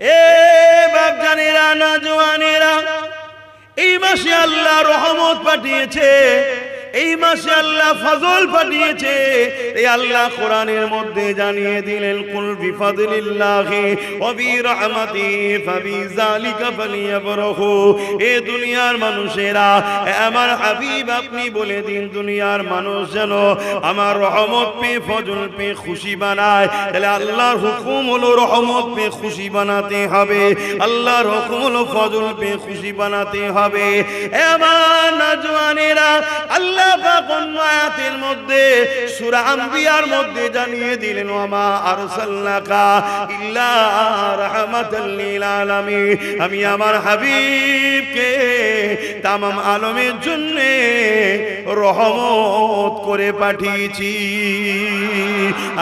এ বাপজানেরা, নওজওয়ানেরা, এই মাসে আল্লাহ রহমত পাঠিয়েছে, এই মাসে আল্লাহ ফজল পাঠিয়েছে। এই আল্লাহ কোরআনের মধ্যে জানিয়ে দিলেন, কুল বিফাদলিল্লাহি ওয়া বিরহমাতিহি ফাবিযালিকা ফালিয়াফরাহু। এ দুনিয়ার মানুষেরা, আমার হাবিব আপনি বলে দিন, দুনিয়ার মানুষ যেন আমার রহমত পেয়ে ফজল পেয়ে খুশি বানায়। তাহলে আল্লাহর হুকুম হলো রহমত পেয়ে খুশি বানাতে হবে, আল্লাহর হুকুম হলো ফজল পেয়ে খুশি বানাতে হবে। আমার নওজওয়ানেরা, আল্লাহ পাক অন্য আয়াতের মধ্যে সূরা আম্বিয়ার মধ্যে জানিয়ে দিলেন, ওয়ামা আরসালনাকা ইল্লা রাহমাতাল লিল আলামিন। আমি আমার হাবিবকে তামাম আলমের জন্য রহমত করে পাঠিয়েছি।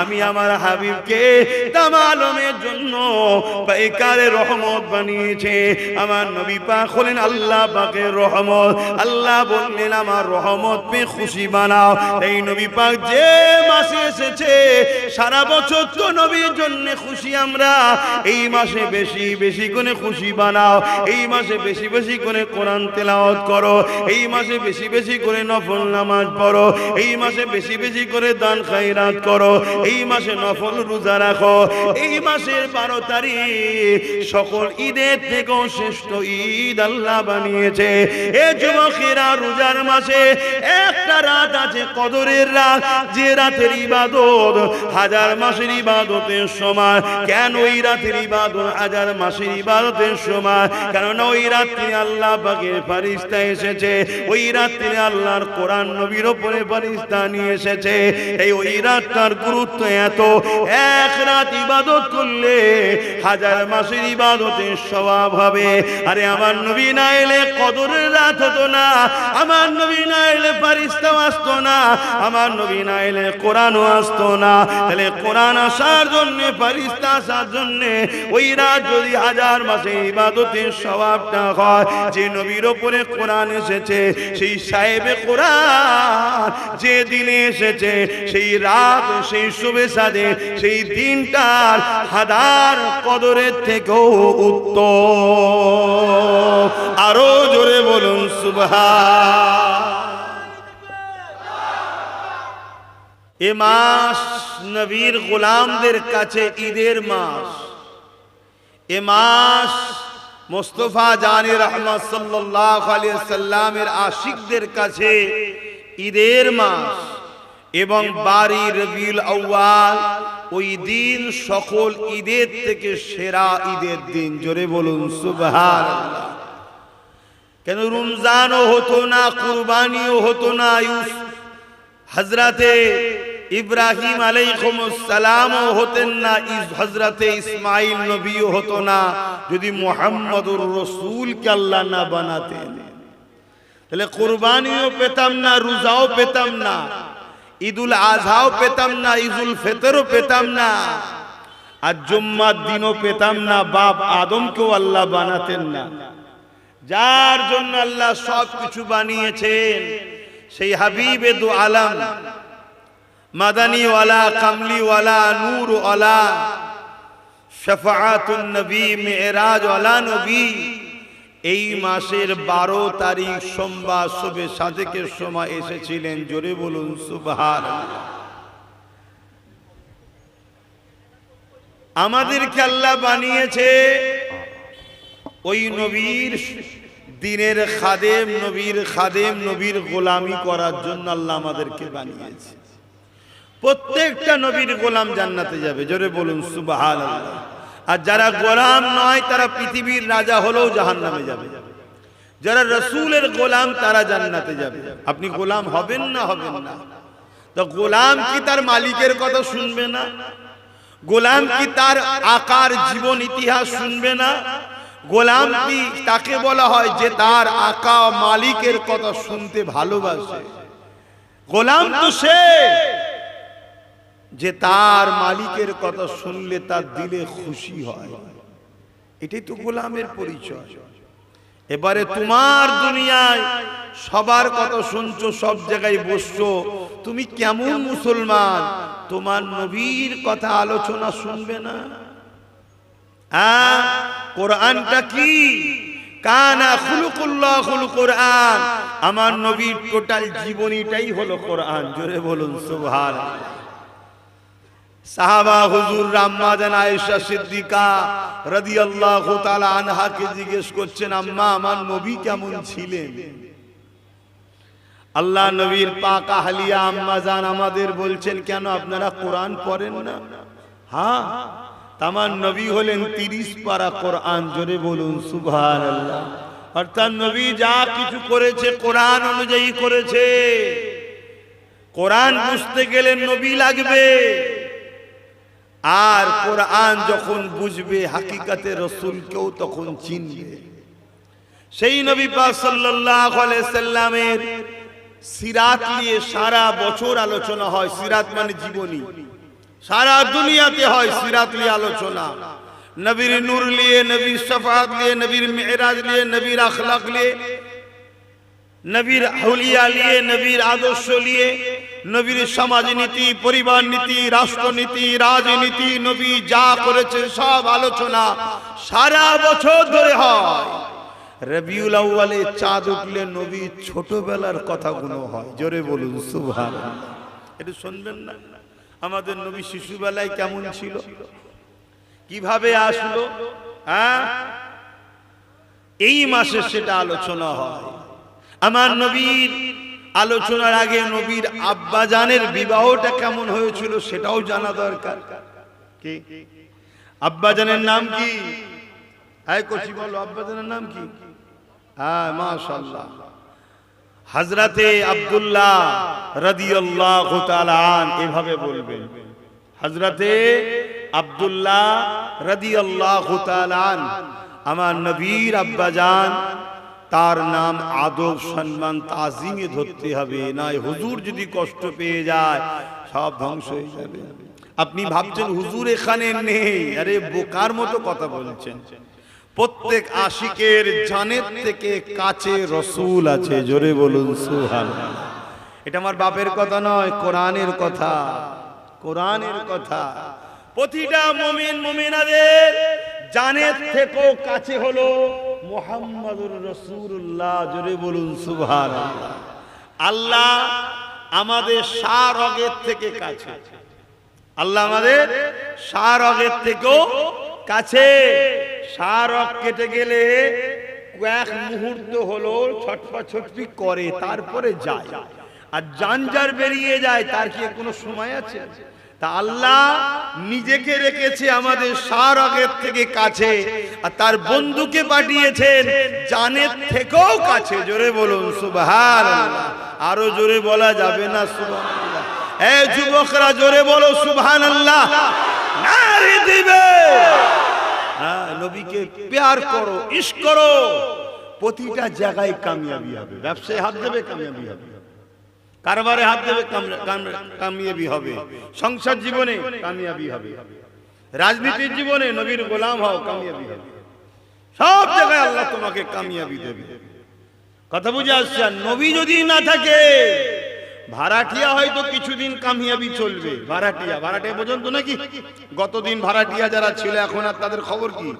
আমি আমার হাবিবকে তামাম আলমের জন্য পাইকারে রহমত বানিয়েছে। আমার নবী পাক হলেন আল্লাহ পাকের রহমত। আল্লাহ বললেন, আমার রহমত পেয়ে খুশি বানাও। এই নবী পাক যে মাসে এসেছে, সারা বছর তো নবীর জন্য খুশি আমরা, এই মাসে বেশি বেশি করে খুশি বানাও। এই মাসে বেশি বেশি করে কোরআন তেলাওয়াত করো, এই মাসে বেশি বেশি করে নফল নামাজ পড়ো, এই মাসে বেশি বেশি করে দান খায়রাত করো, এই মাসে নফল রোজা রাখো। এই মাসের 12 তারিখ সকল ঈদের থেকেও শ্রেষ্ঠ ঈদ আল্লাহ বানিয়েছে। এ যুবকেরা, রোজার মাসে একটা রাত আছে কদরের রাত, যে রাতের ইবাদত হাজার মাসের ইবাদতের সমান। কেন ওই রাতের ইবাদত হাজার মাসের ইবাদতের সমান? কারণ ওই রাত্রে আল্লাহ পাকের ফেরেশতা এসেছে, ওই রাত্রে আল্লাহর কোরআন নবীর উপরে ফেরেশতা নিয়ে এসেছে। এই ওই রাতটার গুরুত্ব এত, এক রাত ইবাদত করলে হাজার মাসের ইবাদতের সওয়াব হবে। আরে আমার নবী না এলে কদরের রাত হতো না, আমার নবী না এলে ফেরেশতা আসতো না, আমার নবী না এলে কোরআনও আসতো না। তাহলে কোরআন আসার জন্য, ফেরেশতা আসার জন্য ওই রাত যদি হাজার মাসে ইবাদতের সওয়াবটা হয়, যে নবীর উপরে কোরআন এসেছে, সেই সাহেবে কোরআন যে দিনে এসেছে, সেই রাত, সেই শুভে সাদে, সেই দিনটার হাজার কদরের থেকেও উত্তম। আরো জোরে বলুন সুবহান। এ মাস নবীর গোলামদের কাছে ঈদের মাস। এ মাস মুস্তাফা জানে রহমত সাল্লাল্লাহু আলাইহি সাল্লামের আশিকদের কাছে ঈদের মাস। এবং 12 রবিউল আউয়াল, ওই দিন সকল ঈদের থেকে সেরা ঈদের দিন। জোরে বলুন সুবহানাল্লাহ। কেন রমজানও হতো না, কুরবানিও হতো না, হযরতে ইব্রাহিম আলাইহিস সালামও হতেন না, হযরতে ইসমাইল নবীও হতো না, যদি মুহাম্মদুর রাসূলকে আল্লাহ না বানাতেন। তাহলে কুরবানিও পেতাম না, রোজাও পেতাম না, ঈদুল আজহাও পেতাম না, ঈদুল ফিতরও পেতাম না, আর জুম্মার দিনও পেতাম না। বাপ আদমকেও আল্লাহ বানাতেন না। যার জন্য আল্লাহ সব কিছু বানিয়েছেন, সেই হাবিবে দু আলম, মাদানী ওয়ালা, কামলি ওয়ালা, নূর ওয়ালা, শাফাআতুন নবী, মেরাজ ওয়ালা নবী, এই মাসের 12 তারিখ সোমবার শুভে সাদেকের সময় এসেছিলেন। জোরে বলুন সুবহানাল্লাহ। আমাদেরকে আল্লাহ বানিয়েছে ওই নবীর দিনের খাদেম, নবীর খাদেম, নবীর গোলামি করার জন্য আল্লাহ আমাদেরকে বানিয়েছে। প্রত্যেকটা নবীর গোলাম জান্নাতে যাবে। জোরে বলুন সুবহানাল্লাহ। আর যারা গোলাম নয়, তারা পৃথিবীর রাজা হলেও জাহান্নামে যাবে। যারা রাসূলের গোলাম, তারা জান্নাতে যাবে। আপনি গোলাম হবেন না, হবেন না? তো গোলাম কি তার মালিকের কথা শুনবে না? গোলাম কি তার আকার জীবন ইতিহাস শুনবে না? গোলাম কি তাকে বলা হয় যে তার আকা মালিকের কথা শুনতে ভালোবাসে? গোলাম তো সে যে তার মালিকের কথা শুনলে তার দিলে খুশি হয়। এটাই তো গোলামের পরিচয়। এবারে তোমার দুনিয়ায় সবার কথা শুনছো, সব জায়গায় বসছো, তুমি কেমন মুসলমান? তোমার নবীর কথা আলোচনা শুনবে না? কোরআনটা কি? কানা খুলুকুল্লাহুল কোরআন, আমার নবীর টোটাল জীবনীটাই হলো কোরআন। জোরে বলুন সুবহানাল্লাহ। সাহাবা হুজুর আম্মা জান আয়েশা সিদ্দিকা রাদিয়াল্লাহু তাআলা আনহাকে জিজ্ঞেস করছেন, আম্মা আমার নবী কেমন ছিলেন? আল্লাহ নবীর পাক আহলিয়া আম্মা জান আমাদের বলছেন, কেন আপনারা কোরআন পড়েন না? হ্যাঁ, আমার নবী হলেন 30 পারা কোরআন। জোরে বলুন সুবহানাল্লাহ। অর্থাৎ নবী যা কিছু করেছে কোরআন অনুযায়ী করেছে। কোরআন বুঝতে গেলে নবী লাগবে, আর কোরআন যখন বুঝবে হাকিকাতে রাসূলকেও তখন চিনবে। সেই নবী পাক সাল্লাল্লাহু আলাইহি সাল্লামের সিরাত নিয়ে সারা বছর আলোচনা হয়। সিরাত মানে জীবনী, সারা দুনিয়াতে হয় সিরাত নিয়ে আলোচনা। নবীর নূর নিয়ে, নবীর শাফাআত নিয়ে, নবীর মেরাজ নিয়ে, নবীর আখলাক নিয়ে, নবীর হুলিয়া নিয়ে, নবীর আদর্শ নিয়ে, নবীর সমাজ নীতি, পরিবার নীতি, রাষ্ট্রনীতি, রাজনীতি, নবী যা করেছে সব আলোচনা সারা বছর ধরে হয়। রবিউল আউয়ালে চাঁদ উঠলে নবী ছোটবেলার কথাগুলো হয়। জোরে বলুন সুবহানাল্লাহ। একটু শুনবেন না, আমাদের নবী শিশুবেলায় কেমন ছিল, কিভাবে আসলো, হ্যাঁ, এই মাসে সেটা আলোচনা হয়। আমার নবীর আলোচনার আগে নবীর আব্বাজানের বিবাহটা কেমন হয়েছিল সেটাও জানা দরকার। কি আব্বাজানের নাম কি? আয় কচি বলো, আব্বাজানের নাম কি? হ্যাঁ, মাশাআল্লাহ, হযরতে আব্দুল্লাহ রাদিয়াল্লাহু তাআলা আন। এভাবে বলবেন, হযরতে আব্দুল্লাহ রাদিয়াল্লাহু তাআলা আন, আমার নবীর আব্বাজান। তার নাম আদব সম্মান তাজিমে ধরতে হবে, না হুজুর যদি কষ্ট পেয়ে যায় সব ধ্বংস হয়ে যাবে। আপনি ভাবছেন হুজুর এখানে নেই, আরে বোকার মতো কথা বলছেন। প্রত্যেক আশিকের জানের থেকে কাছে রাসূল আছে। জোরে বলুন সুবহানাল্লাহ। এটা আমার বাপের কথা নয়, কোরআনের কথা, কোরআনের কথা। প্রতিটা মুমিন মুমিনাদের জানের থেকেও কাছে হলো মুহাম্মাদুর রাসূলুল্লাহ। জোরে বলুন সুবহানাল্লাহ। আল্লাহ আমাদের শারগের থেকে কাছে, আল্লাহ আমাদের শারগের থেকেও কাছে। শারগ কেটে গেলে কয়েক মুহূর্ত হলো ছটফাছটফি করে, তারপরে যায়। আর জানজার বেরিয়ে যায়, তার কি কোনো সময় আছে? তা আল্লাহ নিজেকে রেখেছে আমাদের শারগের থেকে কাছে, আর তার বন্ধুকে পাঠিয়েছেন জানের থেকেও কাছে। জোরে বলুন সুবহানাল্লাহ। আরো জোরে বলা যাবে না সুবহানাল্লাহ? এই যুবকরা জোরে বলো সুবহানাল্লাহ, নারে দিবে। হ্যাঁ, নবীকে প্যার করো, ইশক করো, প্রতিটা জায়গায় কামিয়াবি হবে। ব্যবসায় হাত দেবে, কামিয়াবি হবে। কারবারে হাত দেবে, কামিয়াবি হবে। সংসার জীবনে কামিয়াবি হবে। রাজনীতির জীবনে নবীর গোলাম হও, কামিয়াবি হবে। সব জায়গায় আল্লাহ তোমাকে কামিয়াবি দেবে। কথা বুঝে আসছে? নবী যদি না থাকে, ভাড়াটিয়া হয়তো কিছুদিন কামিয়াবি চলবে। ভাড়াটিয়া পর্যন্ত নাকি গতদিন ভাড়াটিয়া যারা ছিল এখন আর তাদের খবর কি?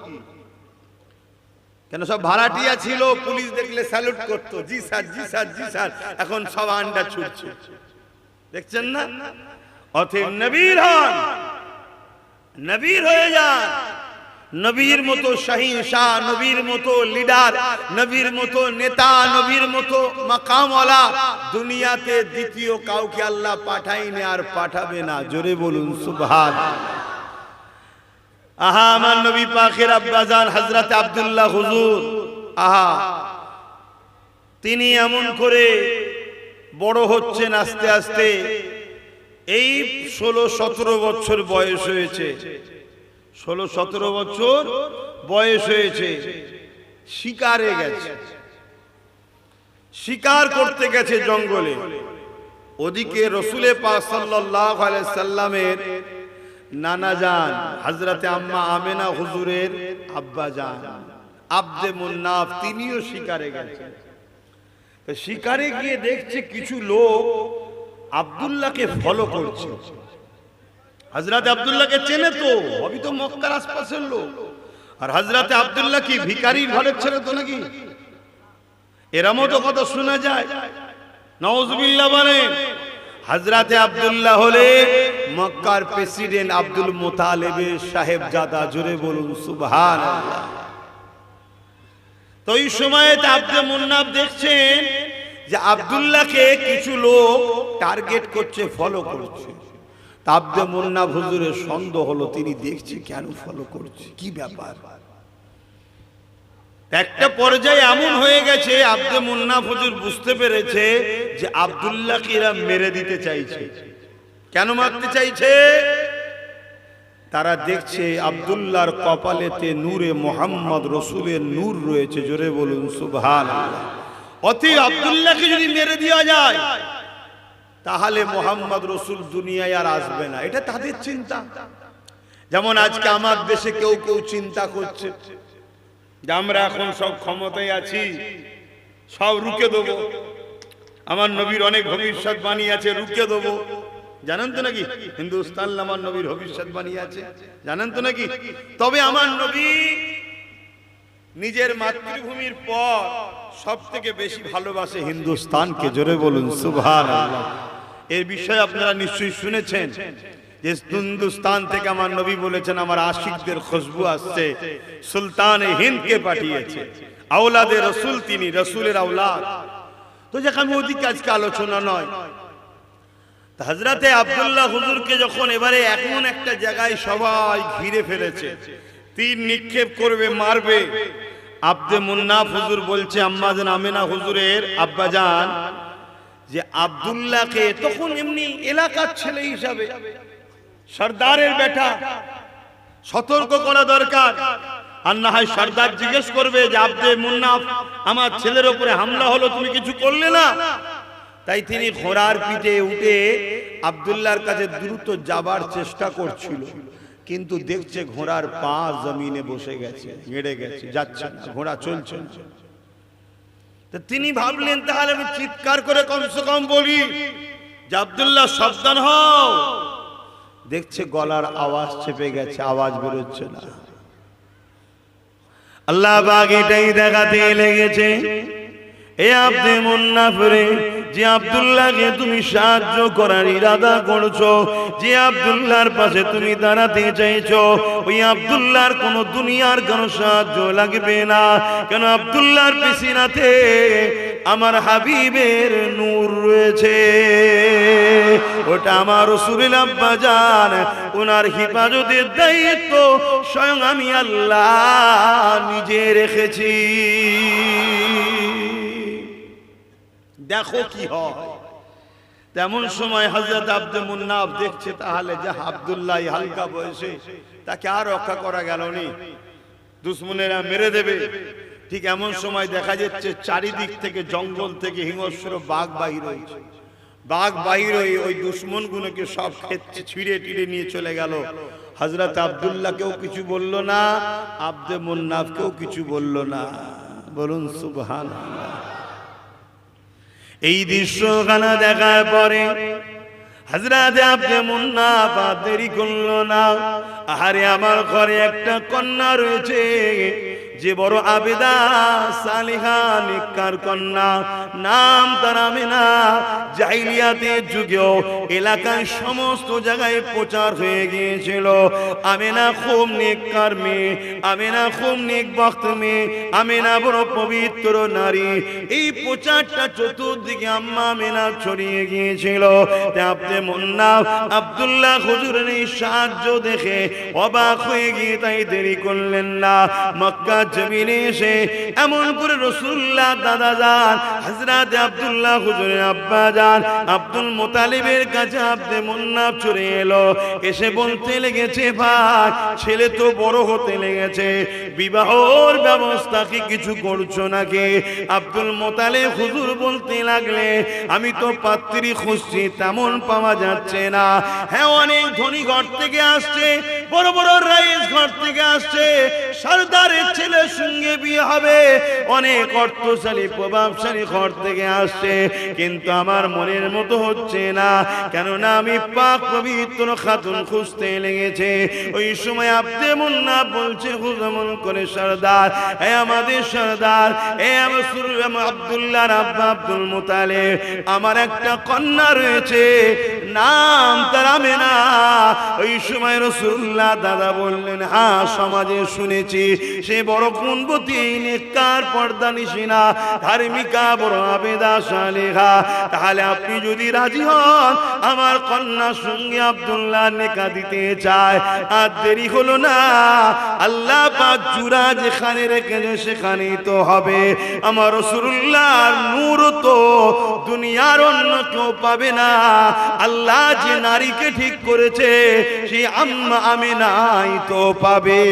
কেন সব ভাড়াটিয়া ছিল, পুলিশ দেখলে স্যালুট করতো, জি স্যার, জি স্যার, জি স্যার। এখন সব আন্ডা ছুটছে, দেখছেন না? অতএব নবীর হন, নবীর হয়ে যান। নবীর মতো শাহিনশাহ, নবীর মতো লিডার, নবীর মতো নেতা, নবীর মতো মাকামওয়ালা দুনিয়াতে দ্বিতীয় কাউকে আল্লাহ পাঠায়নি আর পাঠাবে না। জোরে বলুন সুবহানাল্লাহ। আহা, আমার নবী পাকের আব্বাজান হযরত আব্দুল্লাহ হুজুর, আহা, তিনি এমন করে বড় হচ্ছেন আস্তে আস্তে। এই 16-17 বছর বয়স হয়েছে, 16-17 বছর বয়স হয়েছে। শিকারে গেছে, শিকার করতে গেছে জঙ্গলে। ওদিকে রাসূলে পাক সাল্লাল্লাহু আলাইহি সাল্লামের নানা জান হযরতে আম্মা আমেনা হুজুরের আব্বা জান আব্দে মুন্নাফ, তিনিও শিকারে গেছেন। তো শিকারে গিয়ে দেখছে কিছু লোক আব্দুল্লাহকে ফলো করছে। হযরত আব্দুল্লাহকে চেনে তো, আমি তো মক্কার আশপাশের লোক। আর হযরতে আব্দুল্লাহ কি ভিখারির ঘরের ছেলে তো নাকি? এরমও তো কথা শোনা যায়। নাউজুবিল্লাহ বলেন। হযরতে আব্দুল্লাহ হলে মক্কার প্রেসিডেন্ট আব্দুল মুতালিবের সাহেবজাদা। জোরে বলুন সুবহানাল্লাহ। তো এই সময়ে আব্দে মুন্নাফ দেখছেন যে আব্দুল্লাহকে কিছু লোক টার্গেট করছে, ফলো করছে। আব্দে মুন্নাফ হুজুরের সন্দেহ হলো, তিনি দেখছে কেন ফলো করছে, কি ব্যাপার। একটা পর্যায়ে এমন হয়ে গেছে আব্দে মুন্নাফ হুজুর বুঝতে পেরেছে যে আব্দুল্লাহকে এরা মেরে দিতে চাইছে। কেন মারতে চাইছে? তারা দেখছে আব্দুল্লাহর কপালেতে নূরে মুহাম্মদ রাসূলের নূর রয়েছে। জোরে বলুন সুবহানাল্লাহ। অতি আব্দুল্লাহকে যদি মেরে দেওয়া যায় তাহলে মুহাম্মদ রাসূল দুনিয়ায় আর আসবে না, এটা তাদের চিন্তা। যেমন আজকে আমার দেশে কেউ কেউ চিন্তা করছে যে আমরা এখন সব ক্ষমতায় আছি, সব রুখে দেবো। আমার নবীর অনেক ভবিষ্যৎবাণী আছে, রুখে দেবো। জানেন তো নাকি হিন্দুস্তান আমার নবীর ভবিষ্যৎবাণী আছে, জানেন তো নাকি? তবে আমার নবী নিজের মাতৃভূমির পর সব থেকে বেশি ভালোবাসে হিন্দুস্তানকে। জোরে বলুন সুবহানাল্লাহ। এর বিষয়ে আপনারা নিশ্চয়ই শুনেছেন যে হিন্দুস্তান থেকে আমার নবী বলেছেন আমার আশিকদের খুশবু আসছে, সুলতান হিন্দকে পাঠিয়েছে। আওলাদে রাসূল তিনি, রাসূলের আওলাদ। তো যেখানে ওদিকে আজকে আলোচনা নয়। হযরতে আব্দুল্লাহ হুজুরকে যখন এবারে এমন একটা জায়গায় সবাই ঘিরে ফেলেছে, তীর নিক্ষেপ করবে, মারবে, আব্দে মুন্নাফ হুজুর বলছে আম্মাজান আমেনা হুজুরের আব্বাজান যে আব্দুল্লাহকে, তখন এমনি এলাকার ছেলে হিসাবে, সরদারের বেটা, সতর্ক করা দরকার। আর না হয় সরদার জিজ্ঞেস করবে যে আব্দে মুন্নাফ আমার ছেলের উপরে হামলা হলো, তুমি কিছু করলে না। তাই তিনি ঘোড়ার পিঠে উঠে আব্দুল্লাহর কাছে দ্রুত যাবার চেষ্টা করছিল, কিন্তু দেখছে ঘোড়ার পা জমিনে বসে গেছে, গেড়ে গেছে, যাচ্ছে না, ঘোড়া চলছে। তো তিনি ভাবলেন তাহলে আমি চিৎকার করে কমসে কম বলি যে আব্দুল্লাহ সাবধান হও। দেখছে গলার আওয়াজ চেপে গেছে, আওয়াজ বেরোচ্ছে না। আল্লাহ পাক এটাই দেখাতে লেগেছে, এ আব্দে মুন্নাফ রে, যে আব্দুল্লাহকে তুমি সাহায্য করার ইরাদা করছো, যে আব্দুল্লাহর পাশে তুমি দাঁড়াতে চাইছো, ওই আব্দুল্লাহর কোনো দুনিয়ার কোনো সাহায্য লাগবে না। কেন আব্দুল্লাহর পিছনাতে আমার হাবিবের নূর রয়েছে, ওটা আমার রাসূলের আব্বাজান, ওনার হিফাজতের দায়িত্ব স্বয়ং আমি আল্লাহ নিজে রেখেছি। দেখো কি হয়। তেমন সময় হযরত আব্দে মুন্নাফ দেখছে তাহলে যে আব্দুল্লাহ হালকা বয়সে, তাকে আর রক্ষা করা গেল নি, দুশমনেরা মেরে দেবে। ঠিক এমন সময় দেখা যাচ্ছে চারিদিক থেকে, জঙ্গল থেকে হিংস্র বাঘ বাহির হয়েছে। বাঘ বাহির হয়ে ওই দুশমনগুলোকে সব খেতে ছিঁড়ে টিড়ে নিয়ে চলে গেল। হযরত আব্দুল্লাহকেও কিছু বলল না, আব্দে মুন্নাফকেও কিছু বলল না। বলুন সুবহানাল্লাহ। এই দৃশ্যখানা দেখার পরে হযরতে আব্দে মুন্নাফ দেরি করল না। আরে আমার ঘরে একটা কন্যা রয়েছে, যে বড় আবেদা সালিহা নেককার কন্যা, নাম তার আমেনা। জাহিলিয়াতের যুগেও এলাকায় সমস্ত জায়গায় প্রচার হয়ে গিয়েছিল আমেনা খুব নেককার মেয়ে, আমেনা খুব নেকবখত মেয়ে, আমেনা বড় পবিত্র নারী। এই প্রচারটা চতুর্দিকে আম্মা আমেনা ছড়িয়ে গিয়েছিল। আব্দে মুন্নাফ আব্দুল্লাহ হুজুরের এই সাহায্য দেখে অবাক হয়ে গিয়ে তাই দেরি করলেন না। মক্কা জমিনে এসে এমন করে রাসূলুল্লাহ দাদা যান হযরত আব্দুল্লাহ হুজুরের আব্বা যান আব্দুল মুতালিবের কাছে আব্দে মুন্নাফ চলে এলো। এসে বলতে লেগেছে, ভাই ছেলে তো বড় হতে লেগেছে, বিবাহর ব্যবস্থা কি কিছু করছো নাকি? আব্দুল মুতালিব হুজুর বলতে লাগলে, আমি তো পাত্রী খুঁজছি, তেমন পাওয়া যাচ্ছে না। হ্যাঁ, অনেক ধনী ঘর থেকে আসছে, বড় বড় রাইস ঘর থেকে আসছে, সরদারের ছেলের সঙ্গে বিয়ে হবে, অনেক অর্থশালী প্রভাবশালী ঘর থেকে আসছে, কিন্তু আমার মনের মতো হচ্ছে না, কেননা আমি পাক পবিত্র খাতুন খুঁজতে লেগেছে। ওই সময় আব্দে মুন্না বলছে, হুজমন করে সরদার, হে আমাদের সরদার, হে আমার আব্দুল্লাহর আব্বা আব্দুল মুতালিব, আমার একটা কন্যা রয়েছে, নাম তার আমেনা। ওই সময় রাসূলুল্লাহ দাদা বললেন, হ্যাঁ সমাজে শুনেছি সে বড় গুণবতী, নেককার, পর্দানিশিনা, ধার্মিকা, বড় আবেদা সালেহা। তাহলে আপনি যদি রাজি হন, আমার কন্যার সঙ্গে আব্দুল্লাহ নেকা দিতে চায়, আর দেরি হলো না, আল্লাহ পাক জুরা যেখানে রেখেছে সেখানেই তো হবে। আমার রাসূলুল্লাহর নূর তো দুনিয়ার অন্য কেউ পাবে না। আল্লাহ যে নারীকে ঠিক করেছে সেই আম্মা আমিনাই তো পাবে।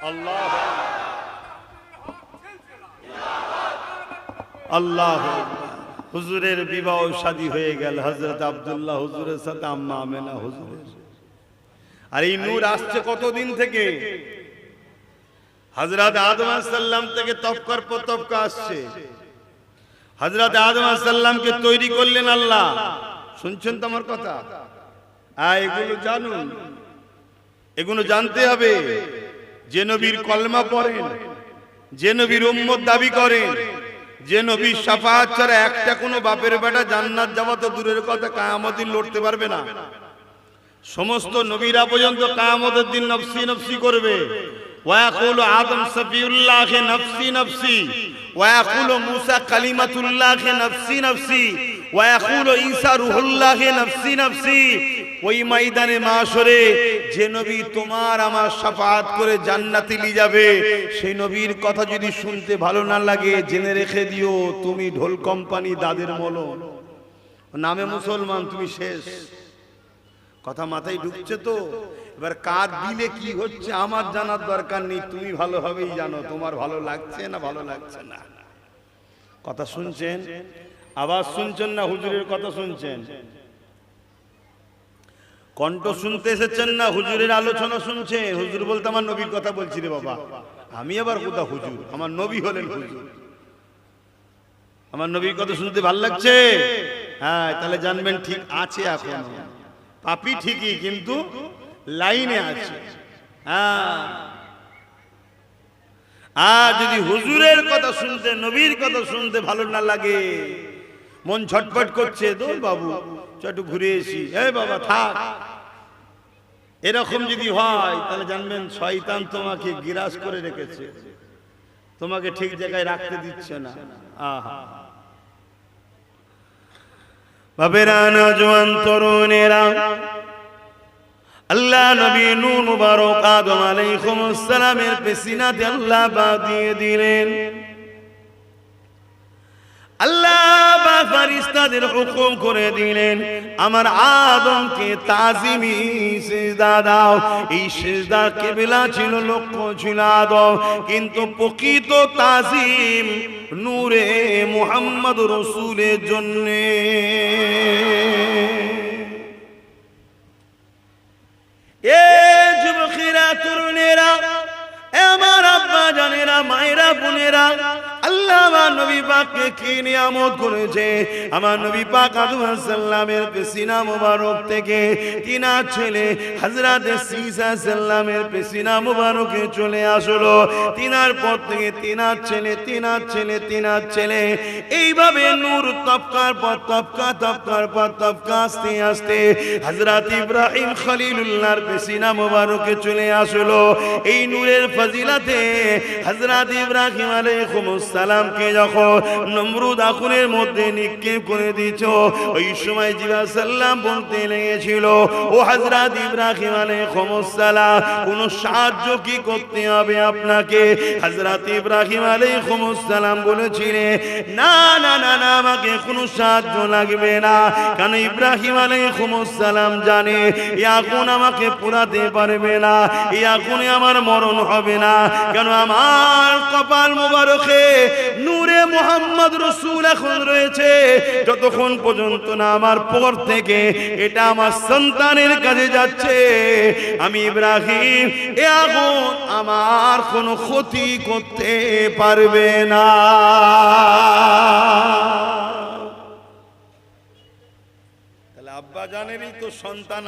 আল্লাহ আল্লাহ। হুজুরের বিবাহ শাদী হয়ে গেল হযরত আব্দুল্লাহ হুজুরের সাথে আম্মা আমিনা হুজুরের। আর এই নূর আসছে কতদিন থেকে? হযরত আদম আলাইহিস সালাম থেকে তবকার পর তবকা আসছে। হযরত আদম আলাইহিস সালামকে তৈরি করলেন আল্লাহ। শুনছেন তো আমার কথা? এগুলো জানুন, এগুলো জানতে হবে। যে নবীর কলমা পড়েন, যে নবীর উম্মত দাবি করেন, যে নবীর শাফাআত ছাড়া একটা কোনো বাপের বেটা জান্নাত যাওয়া তো দূরের কথা, কিয়ামতের লড়তে পারবে না। সমস্ত নবীরা পর্যন্ত কিয়ামতের দিন নফসি নফসি করবে। ওয়াকুলু আদম সফিউল্লাহ নফসি নফসি, ওয়াকুলু মুসা কালিমাতুল্লাহ নফসি নফসি, ওয়াকুলু ঈসা রূহুল্লাহ নফসি নফসি। ওই ময়দানে মাশরে যে নবী তোমার আমার শাফাআত করে জান্নাতে নিয়ে যাবে, সেই নবীর কথা যদি শুনতে ভালো না লাগে, জেনে রেখে দিও তুমি ঢোল কোম্পানি দাদের মলম, নামে মুসলমান, তুমি শেষ। কথা মাথায় ঢুকছে তো? এবার কার দিলে কি হচ্ছে আমার জানার দরকার নেই, তুমি ভালোভাবেই জানো তোমার ভালো লাগছে না ভালো লাগছে না। কথা শুনছেন? আওয়াজ শুনছেন না? হুজুরের কথা শুনছেন? কণ্ঠ শুনতে এসেছেন না হুজুরের আলোচনা শুনছেন? হুজুর বলতে আমার নবীর কথা বলছি রে বাবা, আমি আবার কোথা হুজুর? আমার নবী হলেন হুজুর। আমার নবীর কথা শুনতে ভালো লাগছে? হ্যাঁ, তাহলে জানবেন ঠিক আছে, এখন পাপি ঠিকই কিন্তু লাইনে আছে। যদি হুজুরের কথা শুনতে, নবীর কথা শুনতে ভালো না লাগে, মন ছটফট করছে, দোল বাবু একটু ঘুরে এসি, এই বাবা থাক, এরকম যদি হয় তাহলে জানবেন শয়তান তোমাকে গিরাস করে রেখেছে, তোমাকে ঠিক জায়গায় রাখতে দিচ্ছে না। আহা বাবেরা, নওজোয়ান তরুণেরা, আল্লাহ নবী নূহ মুবারক আদম আলাইহিস সালামের পেশিনাতে আল্লাহ পা দিয়ে দিলেন। আল্লাহ পাক ফেরেশতাদের হুকুম করে দিলেন, আমার আদমকে তাজিমি সিজদা দাও। এই সিজদার কিবলা ছিল, লক্ষ্য ছিল আদম, কিন্তু প্রকৃত তাজিম নূরে মুহাম্মদ রাসূলের জন্য। এ যুবকেরা, তরুণেরা, আমার আব্বা জানেরা, মায়েরা, বোনেরা, আল্লাহ আমার নবী পাককে কি নিয়ামত করেছে। আমার নবী পাক আদম আলাইহিস সালামের পেশিনা মুবারক থেকে তিনার ছেলে হযরত ঈসা আলাইহিস সালামের পেশিনা মুবারকে চলে আসলো। তিনার পর থেকে তিনার ছেলে, তিনার ছেলে, তিনার ছেলে, এইভাবে নূর তবকার পর তবকা, তবকার পর তবকা, আস্তে আস্তে হযরত ইব্রাহিম খলিলুল্লাহর পেশিনা মুবারকে চলে আসলো। এই নূরের ফজিলাতে হযরত ইব্রাহিম আলাইহিস সালামকে যখন নমরুদ আগুনের মধ্যে নিক্ষেপ করে দিয়েছ, ওই সময় জিবরাইল সাল্লাম বলতে লেগেছিল, ও হযরত ইব্রাহিম আলাইহিস সালাম, কোন সাহায্য কি করতে হবে আপনাকে? হযরত ইব্রাহিম আলাইহিস সালাম বলেছিলেন, না না না না, আমাকে কোনো সাহায্য লাগবে না, কারণ ইব্রাহিম আলাইহিস সালাম জানে এই আগুন আমাকে পোড়াতে পারবে না, এই আগুনে আমার মরণ হবে না, কেন আমার কপাল মোবারকে নূরে মুহাম্মদ রাসূল এখন রয়েছে, যতক্ষণ পর্যন্ত না আমার পর থেকে এটা আমার সন্তানের কাছে যাচ্ছে, আমি ইব্রাহিম এ আগুন আমার কোনো ক্ষতি করতে পারবে না। তাহলে আব্বা জানেরই তো সন্তান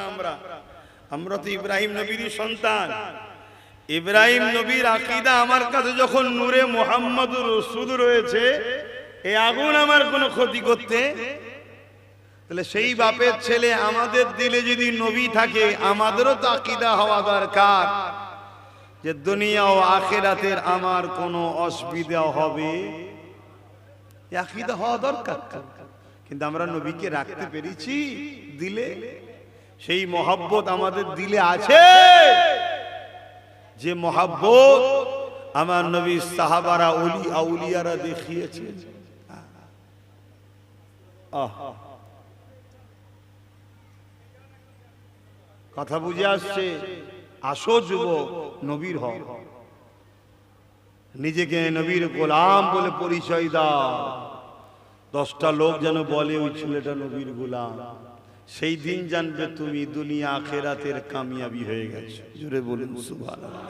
আমরা তো ইব্রাহিম নবীরই সন্তান। ইব্রাহিম নবীর আকীদা আমার কাছে যখন নূরে মুহাম্মদুর রাসূল রয়েছে, এই আগুন আমার কোনো ক্ষতি করতে, তাহলে সেই বাপের ছেলে আমাদের দিলে যদি নবী থাকে, আমাদেরও তো আকীদা হওয়া দরকার যে দুনিয়া ও আখিরাতের আমার কোনো অসুবিধা হবে, আকীদা হওয়া দরকার। কিন্তু আমরা নবীকে রাখতে পেরেছি দিলে? সেই মহব্বত আমাদের দিলে আছে যে মহব্বত আমার নবী সাহাবারা ওলি আউলিয়ারা দেখিয়েছে। কথা বুঝে আসছে? আসো যুবক, নবীর হও, নিজেকে নবীর গোলাম বলে পরিচয় দাও। 10টা লোক যেন বলে ওই ছেলেটা নবীর গোলাম, সেই দিন জানবে তুমি দুনিয়া আখিরাতের কামিয়াবি হয়ে গেছে। জোরে বলুন সুবহানাল্লাহ।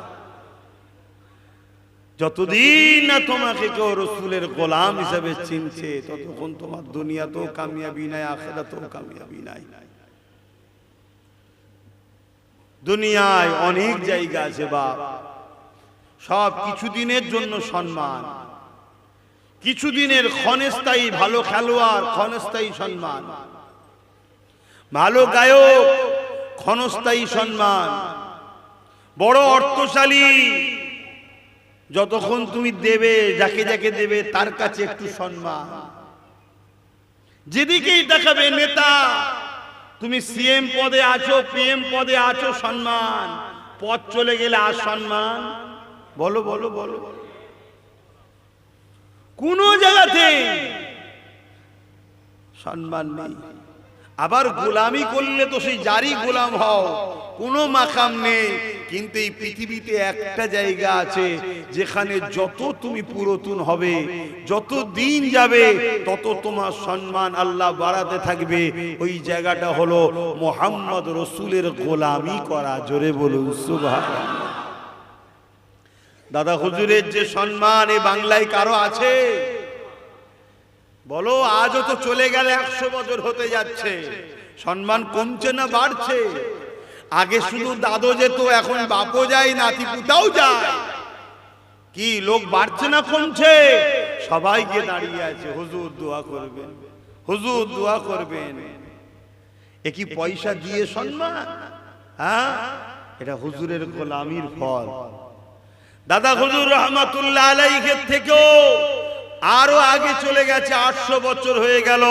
যতদিন না তোমাকে কেউ রাসূলের গোলাম হিসেবে চিনছে, ততক্ষণ তোমার দুনিয়াতেও কামিয়াবি নাই, আখিরাতেও কামিয়াবি নাই। দুনিয়ায় অনেক জায়গা আছে বাপ, সব কিছুদিনের জন্য সম্মান, কিছুদিনের ক্ষণস্থায়ী ভালো খেলোয়াড়, ক্ষণস্থায়ী সম্মান, ভালো গায়ক, ক্ষণস্থায়ী সম্মান, বড় অর্থশালী, যতক্ষণ তুমি দেবে, যাকে যাকে দেবে তার কাছে একটু সম্মান, যেদিকেই দেখাবে নেতা, তুমি সিএম পদে আছো, পিএম পদে আছো, সম্মান, পদ চলে গেলে আর সম্মান? বলো বলো বলো। কোন জায়গাতে সম্মান নেই। আবার গোলামি করলে তো সেই জারি গোলাম হও, কোনো মাকাম নেই। কিন্তু এই পৃথিবীতে একটা জায়গা আছে যেখানে যত তুমি পুরাতন হবে, যত দিন যাবে, তত তোমার সম্মান আল্লাহ বাড়াতে থাকবে। ওই জায়গাটা হলো মুহাম্মদ রাসূলের গোলামি করা। জোরে বলুন সুবহানাল্লাহ। দাদা হুজুরের যে সম্মান এই বাংলায় কারো আছে? বলো, আজও তো চলে গেলে 100 বছর হতে যাচ্ছে, সম্মান কমছে না বাড়ছে? আগে শুধু দাদু যেত, এখন বাপও যায়, নাতি পুতাও যায়। কি লোক বাড়ছে না কমছে? সবাই গিয়ে দাঁড়িয়ে আছে, হুজুর দোয়া করবেন, হুজুর দোয়া করবেন। এ কি পয়সা দিয়ে সম্মান? হ্যাঁ, এটা হুজুরের গোলামির ফল। দাদা হুজুর রহমাতুল্লাহ আলাইহির থেকেও আরো আগে চলে গেছে, 800 বছর হয়ে গেল।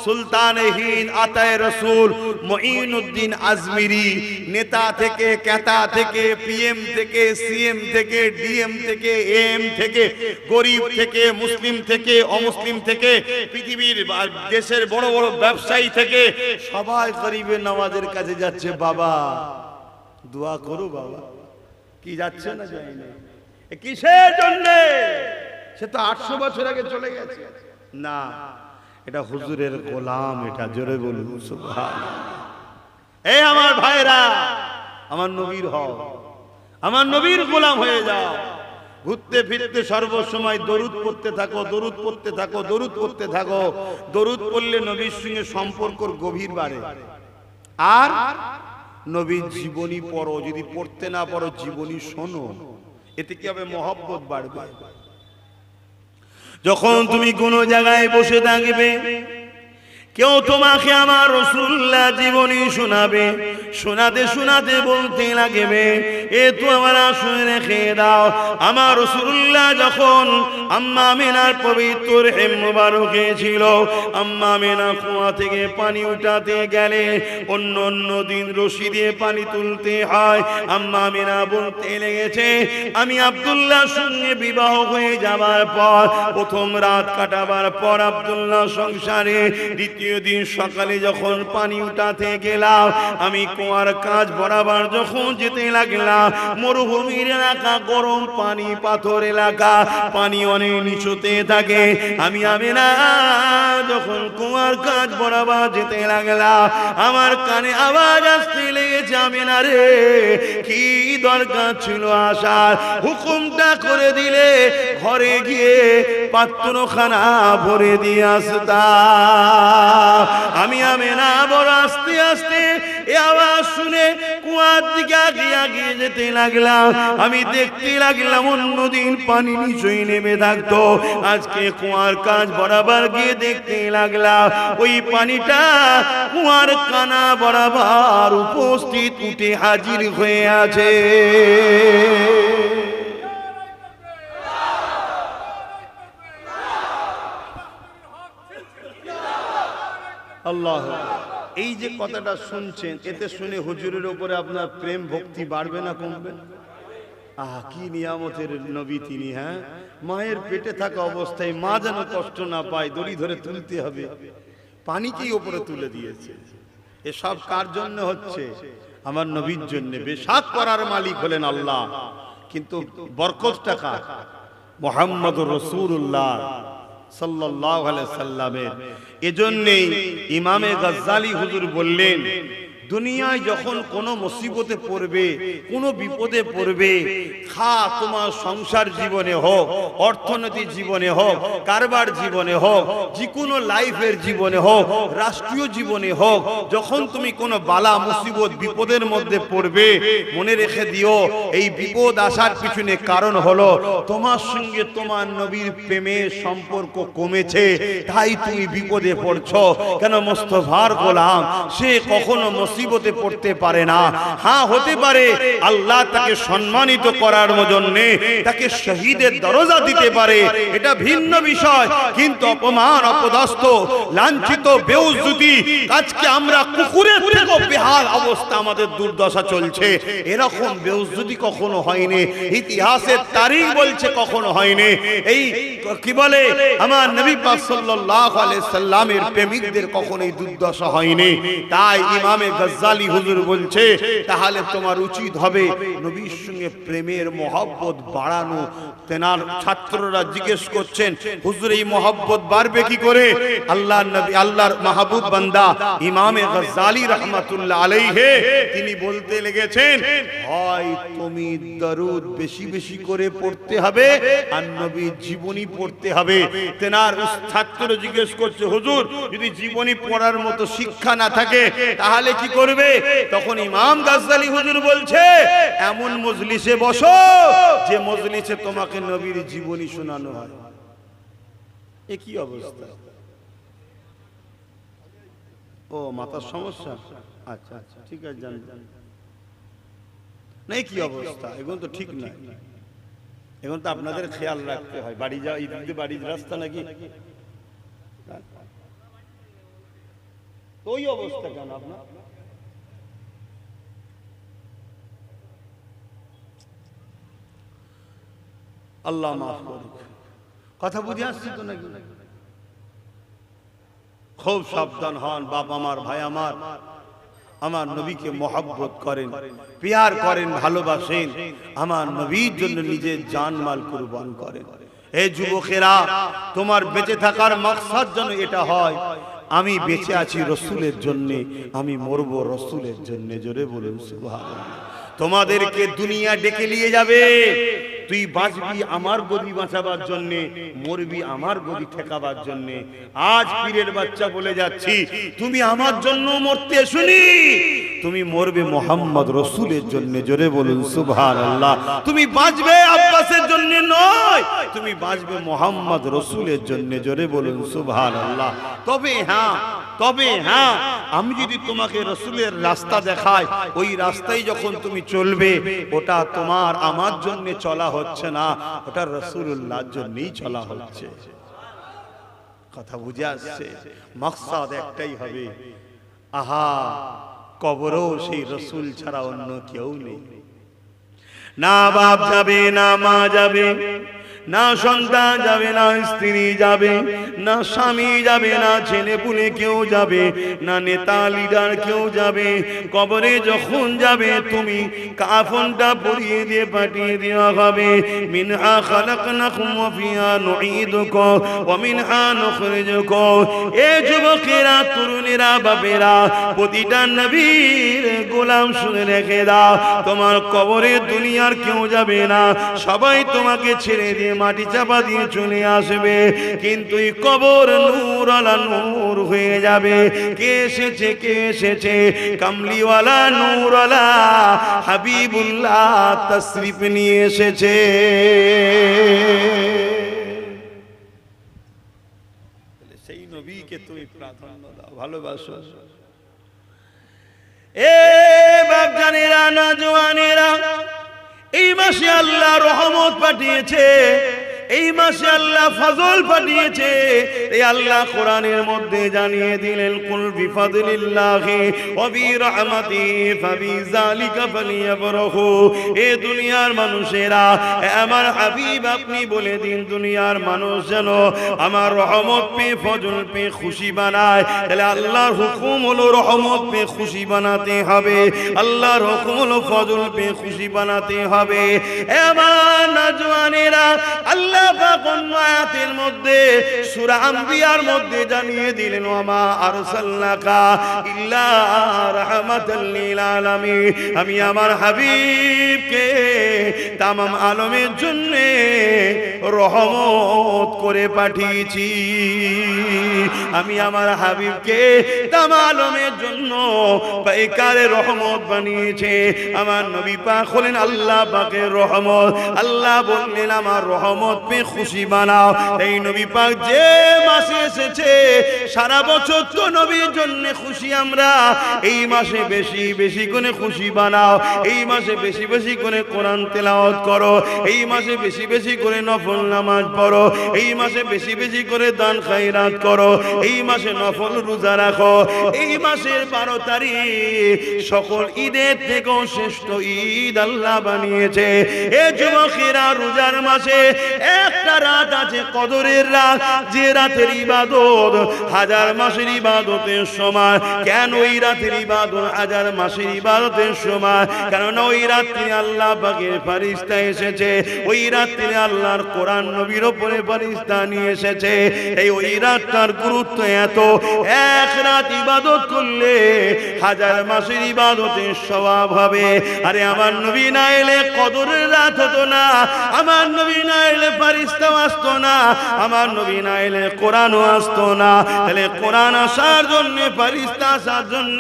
সুলতানে হিন্দ আতায়ে রসুল মুঈনুদ্দিন আজমিরি, নেতা থেকে, কেতা থেকে, পিএম থেকে, সিএম থেকে, ডিএম থেকে, এম থেকে, গরিব থেকে, মুসলিম থেকে, অমুসলিম থেকে, পৃথিবীর দেশের বড় বড় ব্যবসায়ী থেকে সবাই গরিবের নওয়াজের কাছে যাচ্ছে, বাবা দোয়া করো বাবা। কি যাচ্ছে না যাই না, কিসের জন্য? সে তো 800 বছর আগে চলে গেছে। না, এটা হুজুরের গোলাম। এটা জোরে বলুন সুবহানাল্লাহ। এই আমার ভাইরা, আমার নবীর হও, আমার নবীর গোলাম হয়ে যাও। ঘুরতে ফিরতে সর্বসময় দরুদ পড়তে থাকো, দরুদ পড়তে থাকো, দরুদ পড়তে থাকো। দরুদ পড়লে নবীর সঙ্গে সম্পর্কর গভীর বাড়ে। আর নবীর জীবনী পড়ো, যদি পড়তে না পারো জীবনী শোনো, এতে কি হবে? মহব্বত বাড়বে। যখন তুমি কোনো জায়গায় বসে থাকবে, কেউ তোমাকে আমার রাসূলুল্লাহ জীবনী শোনাবে, শোনাতে শোনাতে বলতে লাগবে, এ তো আমার শুনে রেখে দাও, আমার রাসূলুল্লাহ যখন আম্মা আমিনার পবিত্র হেম মুবারকে ছিল, আম্মা আমিনা কুয়া থেকে পানি উঠাতে গেলে অন্য অন্য দিন রশি দিয়ে পানি তুলতে হয়। আম্মা আমিনা বলতে লেগেছে, আমি আব্দুল্লাহর সঙ্গে বিবাহ হয়ে যাবার পর, প্রথম রাত কাটাবার পর আব্দুল্লাহ সংসারে, দ্বিতীয় দিন সকালে যখন পানি উঠাতে গেলাম, আমি কুয়ার কাজ বরাবর যখন যেতে লাগলাম, মরুভূমির এলাকা, গরম পানি, পাথর এলাকা, পানি অনেক নিচুতে থাকে। আমি আমিনা যখন কুয়ার কাজ বরাবর যেতে লাগলাম, আমার কানে আওয়াজ আসতে লেগেছে, আমিনা রে কি দরকার ছিল আসার, হুকুমটা করে দিলে ঘরে গিয়ে পাত্রখানা ভরে দিয়ে আসতাম। আমি আমিনা বড় আস্তে আস্তে এ আওয়াজ শুনে কুয়ার দিকে আগিয়ে যেতে লাগলাম। আমি দেখতে লাগলাম অন্যদিন পানি নিচুই নেমে থাকতো, আজকে কুয়ার কাজ বরাবর গিয়ে দেখতে লাগলাম ওই পানিটা কুয়ার কানা বরাবর উপস্থিত উঠে হাজির হয়ে আছে। আল্লাহ, এই যে কথাটা শুনছেন, এতে শুনে হুজুরের উপরে আপনার প্রেম ভক্তি বাড়বে না কমবে? কি নিয়ামতের নবী তিনি। হ্যাঁ, মায়ের পেটে থাকা অবস্থায় মা যেন কষ্ট না পায়, দড়ি ধরে তুলতে হবে, পানিকেই উপরে তুলে দিয়েছে। এসব কার জন্য হচ্ছে? আমার নবীর জন্য। বেশাক করার মালিক হলেন আল্লাহ, কিন্তু বরকতটা কার? মুহাম্মদুর রাসূলুল্লাহ সাল্লাল্লাহু আলাইহি সাল্লামের। এজন্যই ইমামে গাজ্জালী হুজুর বললেন, দুনিয়ায় যখন কোনো মুসিবতে পড়বে, কোনো বিপদে পড়বে, তোমার সংসার জীবনে হোক, অর্থনৈতিক জীবনে হোক, কারবার জীবনে হোক, যে কোনো লাইফের জীবনে হোক, রাষ্ট্রীয় জীবনে হোক, যখন তুমি কোনো বালা মুসিবত বিপদের মধ্যে পড়বে, মনে রেখে দিও এই বিপদ আসার পিছনে কারণ হলো তোমার সঙ্গে তোমার নবীর প্রেমের সম্পর্ক কমেছে, তাই তুমি বিপদে পড়ছো। কেন? মুস্তাফার গোলাম সে কখনো মুসিবতে পড়তে পারে না। হ্যাঁ, হতে পারে আল্লাহ তাকে সম্মানিত করার জন্য তাকে শহীদের দরজা দিতে পারে, এটা ভিন্ন বিষয়, কিন্তু অপমান, অপদস্থ, লাঞ্ছিত, বেউজ্জতি, আজকে আমরা কুকুরের থেকে বেহাল অবস্থা, আমাদের দুর্দশা চলছে, এরকম বেউজ্জতি কখনো হয়নি, ইতিহাসের তারিখ বলছে কখনো হয়নি। এই কি বলে, আমার নবী পাক সাল্লাল্লাহু আলাইহি সাল্লামের প্রেমিকদের কখনো এই দুর্দশা হয়নি। তাই ইমামে গাজ্জালী হুজুর বলছে, তাহলে তোমার উচিত হবে নবীর সঙ্গে প্রেমের মহব্বত বাড়ানো। তেনার ছাত্ররা জিজ্ঞেস করছেন, হুজুর এই মহব্বত বাড়বে কি করে? আল্লাহর নবী, আল্লাহর মাহবুব বান্দা ইমামে গাজ্জালী রাহমাতুল্লাহ আলাইহি তিনি বলতে লেগেছেন, হয় তুমি দরুদ বেশি বেশি করে পড়তে হবে আর নবীর জীবনী পড়তে হবে। তেনার ছাত্র জিজ্ঞেস করছে, হুজুর যদি জীবনী পড়ার মতো শিক্ষা না থাকে তাহলে কি করবে? তখন ইমাম গাজ্জালী হুজুর বলছে, এমন মজলিসে বসো যে মজলিসে তোমাকে নবীর জীবনী শোনানো হয়। এ কি অবস্থা? ও মাথার সমস্যা? আচ্ছা আচ্ছা, ঠিক আছে, জান না কি অবস্থা, এখন তো ঠিক নাই, এখন তো আপনাদের খেয়াল রাখতে হয়। বাড়ি যাওয়া, ঈদে বাড়ির রাস্তা নাকি ওই অবস্থা কেন আপনার? আল্লাহ মাফ করুক। কথা বুঝে আসছি তো নাকি? খুব সাবধান হন বাপ আমার, ভাই আমার, আমার নবীকে মহব্বত করেন, প্যার করেন, ভালোবাসেন, আমার নবীর জন্য নিজের জানমাল কুরবান করেন। এই যুবকেরা, তোমার বেঁচে থাকার মাকসাদ যেন এটা হয়, আমি বেঁচে আছি রসুলের জন্য, আমি মরবো রসুলের জন্য। জোরে বলুন সুবহানাল্লাহ। তোমাদেরকে দুনিয়া ডেকে নিয়ে যাবে, তুই বাঁচবি আমার গদি বাঁচাবার জন্য, মরবি আমার গদি ঠেকাবার জন্য। আজ পীরের বাচ্চা বলে যাচ্ছি, তুমি আমার জন্য মরতে শুনি, তুমি মরবে মোহাম্মদ রসুলের জন্য। জোরে বলুন সুবহানাল্লাহ। তুমি বাঁচবে আব্বাসের জন্য নয়, তুমি বাঁচবে মোহাম্মদ রসুলের জন্য। জোরে বলুন সুবহানাল্লাহ। তবে হ্যাঁ, আমি যদি তোমাকে রসুলের রাস্তা দেখাই, ওই রাস্তায় যখন তুমি চলবে, ওটা তোমার আমার জন্য চলা হচ্ছে না, ওটা রাসূলুল্লাহর জন্যই চলা হচ্ছে। কথা বুঝে আসছে? মাকসাদ একটাই হবে, আহা কবরও সেই রসুল ছাড়া অন্য কেউ নেই। না বাপ যাবে, না মা যাবে, না সন্তান যাবে, না স্ত্রী যাবে, না স্বামী যাবে, না ছেলে পুলে কেউ যাবে, না নেতা লিডার কেউ যাবে। কবরে যখন যাবে তুমি কাফনটা পরিয়ে দিয়ে পাঠিয়ে দেওয়া হবে। মিনহা খালাকনাকুম ওয়া ফিহা নুঈদুকুম ওয়া মিনহা নুখরিজুকুম। এ যুবকেরা, তরুণেরা, বাপেরা, প্রতিটা নবীর গোলাম শুনে রেখে দাও, তোমার কবরে দুনিয়ার কেউ যাবে না, সবাই তোমাকে ছেড়ে দিয়ে মাটি চাপা দিয়ে চলে আসবে, কিন্তু এই কবর নূর আলা নূর হয়ে যাবে। কে এসেছে, কে এসেছে? কামলিওয়ালা নূরওয়ালা হাবিবুল্লাহ তশরিফ নিয়ে এসেছে। সেই নবীকে তুমি প্রাধান্য দাও, ভালোবাসো। এ বাপজানেরা, নওজওয়ানেরা, এই মাসে আল্লাহ রহমত পাঠিয়েছে, এই মাসে আল্লাহ ফজল পাঠিয়েছে। এই আল্লাহ কোরআনের মধ্যে জানিয়ে দিলেন, কুল বিফাদলিল্লাহি ওয়া বিরহমাতিহি ফাবিযালিকা ফালিয়াফরাহু। এ দুনিয়ার মানুষেরা, আমার হাবিব আপনি বলে দিন, দুনিয়ার মানুষ যেন আমার রহমত পেয়ে, ফজল পেয়ে খুশি বানায়। তাহলে আল্লাহর হুকুম হলো রহমত পেয়ে খুশি বানাতে হবে, আল্লাহর হুকুম হলো ফজল পেয়ে খুশি বানাতে হবে। আমার নওজওয়ানেরা, আল্লাহ পাক অন্য আয়াতের মধ্যে সূরা আম্বিয়ার মধ্যে জানিয়ে দিলেন, ওয়ামা আরসালনাকা ইল্লা রাহমাতাল লিল আলামিন। আমি আমার হাবিবকে তামাম আলমের জন্য রহমত করে পাঠিয়েছি। আমি আমার হাবিবকে তামাম আলমের জন্য পাইকারে রহমত বানিয়েছে। আমার নবী পাক হলেন আল্লাহ পাকের রহমত। আল্লাহ বললেন, আমার রহমত পেয়ে খুশি বানাও। এই নবী পাক যে মাসে এসেছে, সারা বছর তো নবীর জন্য খুশি আমরা, এই মাসে বেশি বেশি করে খুশি বানাও। এই মাসে বেশি বেশি করে কোরআন তেলাওয়াত করো, এই মাসে বেশি বেশি করে নফল নামাজ পড়ো, এই মাসে বেশি বেশি করে দান খায়রাত করো, এই মাসে নফল রোজা রাখো। এই মাসের 12 তারিখ সকল ঈদের থেকেও শ্রেষ্ঠ ঈদ আল্লাহ বানিয়েছে। এ যুবকেরা, রোজার মাসে একটা রাত আছে কদরের রাত, যে রাতের ইবাদত হাজার মাসের ইবাদতের সমান। কেন ওই রাতের ইবাদত হাজার মাসের ইবাদতের সমান? কারণ ওই রাত্রে আল্লাহ পাকের ফেরেশতা এসেছে, ওই রাত্রে আল্লাহর কোরআন নবীর উপরে ফেরেশতা নিয়ে এসেছে। এই ওই রাতটার গুরুত্ব এত, এক রাত ইবাদত করলে হাজার মাসের ইবাদতের সওয়াব হবে। আরে আমার নবী না এলে কদরের রাত হতো না, আমার নবী না এলে ফেরেশতাও আসতো না, আমার নবী না এলে কোরআনও আসতো না। তাহলে কোরআন আসার জন্য, ফেরেশতা আসার জন্য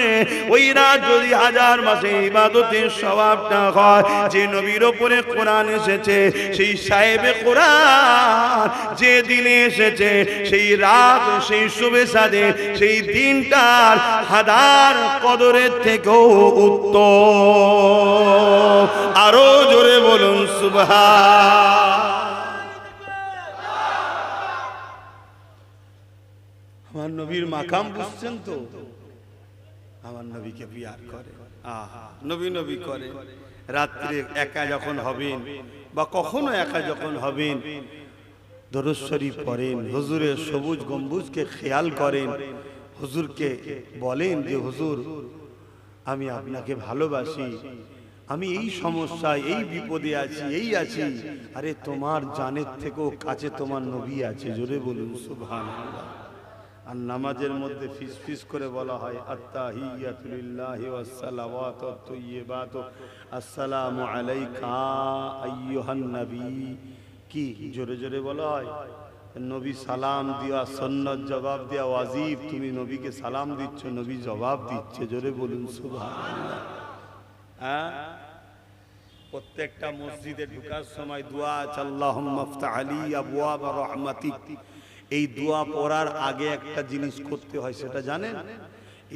ওই রাত যদি হাজার মাসে ইবাদতের সওয়াবটা হয়, যে নবীর উপরে কোরআন এসেছে, সেই সাহেবে কোরআন যে দিনে এসেছে, সেই রাত, সেই শুভে সাদে, সেই দিনটার হাজার কদরের থেকেও উত্তম। আরো জোরে বলুন সুবহান। আমার নবীর মাকাম বুঝছেন তো? আমার নবীকে পিয়ার করে, নবী নবী করে। রাত্রে একা যখন হবেন বা কখনো একা যখন হবেন, দরুদ শরীফ পড়েন, হুজুরের সবুজ গম্বুজকে খেয়াল করেন, হুজুরকে বলেন যে হুজুর আমি আপনাকে ভালোবাসি, আমি এই সমস্যায়, এই বিপদে আছি, এই আছি। আরে তোমার জানের থেকেও কাছে তোমার নবী আছে। জোরে বলুন সুবহানাল্লাহ। আর নামাজের মধ্যে ফিস ফিস করে বলা হয়, আত্তাহিয়াতু লিল্লাহি ওয়াস সালাওয়াতু ওয়াত তাইয়্যিবাতু আসসালামু আলাইকা আইয়ুহান নবী। কি জোরে জোরে বলা হয়? নবী সালাম দেওয়া সুন্নাত, জবাব দেওয়া ওয়াজিব। তুমি নবীকে সালাম দিচ্ছ, নবী জবাব দিচ্ছে। জোরে বলুন সুবহানাল্লাহ। প্রত্যেকটা মসজিদে ঢোকার সময় দোয়া আছে, আল্লাহুম্মা ইফতাহ আলী আবওয়াব রাহমাতিক। এই দোয়া পড়ার আগে একটা জিনিস করতে হয়, সেটা জানেন?